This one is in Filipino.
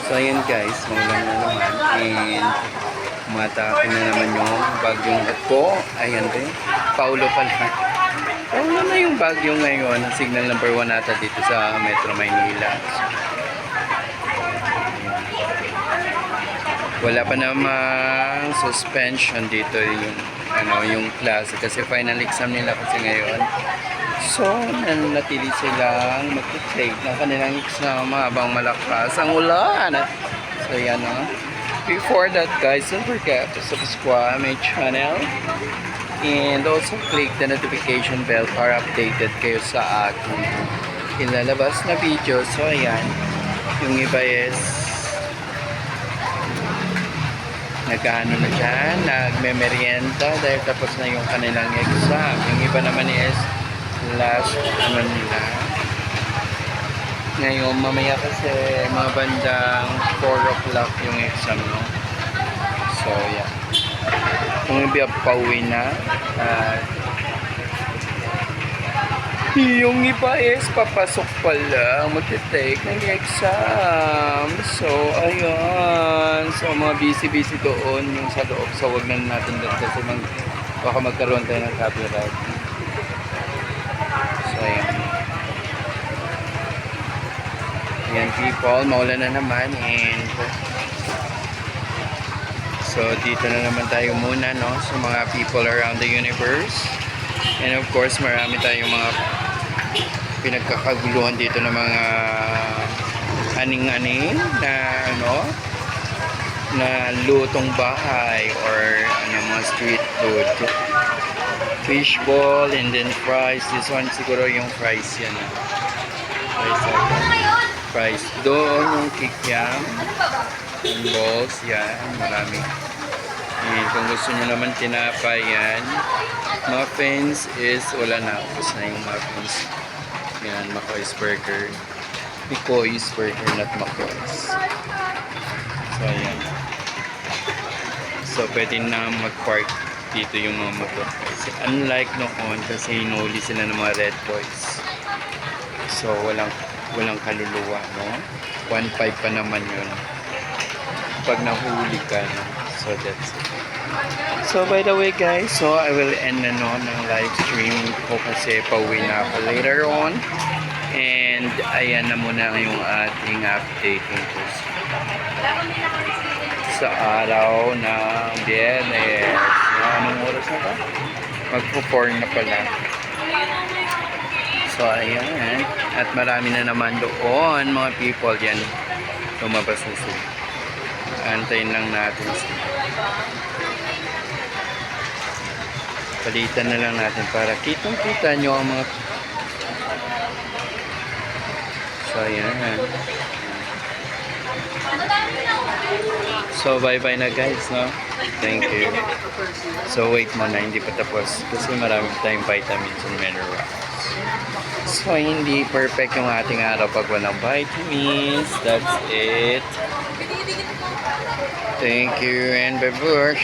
So ayun guys, maulan na naman and umatake na naman yung bagyong Otpo. Ayan din, Paulo pala. Paulo na yung bagyo ngayon, signal number 1 ata dito sa Metro Maynila. Wala pa namang suspension dito yung klase kasi final exam nila kasi ngayon. So, nanatili silang mag-take ng kanilang exam habang malakas ang ulan. So, yan o. Before that, guys, don't forget to subscribe my channel and also click the notification bell para updated kayo sa aking ilalabas na video. So, ayan. Yung iba is nagkaano na dyan, nagme-merienda dahil tapos na yung kanilang exam. Yung iba naman is last nila. Ngayon, mamaya kasi mga bandang 4 o'clock yung exam, no? So, yeah. Yung iba pauwi na. Yung iba is papasok pala, magte-take ng exam. So, ayan. So, mga busy-busy doon yung sa loob. So, wag na natin doon kasi baka magkaroon tayo ng copyright. So, ayan. Ayan people, maulan na naman and so, dito na naman tayo muna, no? So, mga people around the universe. And of course, marami tayong mga pinagkakaguluhan dito ng mga aning-aning na na lutong bahay or mga street food. Fishball and then fries. This one siguro yung fries yan. Fries. Doon yung kikiam. Yung balls. Yan. Marami. And kung gusto nyo naman tinapay yan. Muffins is wala na. Tapos na yung muffins. Yan. McCoy's Burger. Picoy's Burger, not McCoy's. So ayan. So pwede na mag-park dito yung mga motor. Kasi unlike noon kasi hinuli sila ng mga red boys. So walang kaluluwa, no? 1.5 pa naman yun pag nahuli ka, no? So that's it. So by the way guys, so I will end na ng live stream ko kasi pauwi na ako later on. And ayan na muna yung ating updating ko sa araw ng Biyernes. Anong oras na ba? Magpo-4 na pala. So ayan. At marami na naman doon mga people yan. Lumabas na sila. Antayin lang natin sila. Palitan na lang natin para kitang-kita nyo ang mga. So ayan. So bye-bye na guys, no? Thank you. So wait muna, hindi pa tapos kasi marami tayong vitamins and minerals. So hindi perfect yung ating araw pag walang vitamins. That's it. Thank you and bye-bye.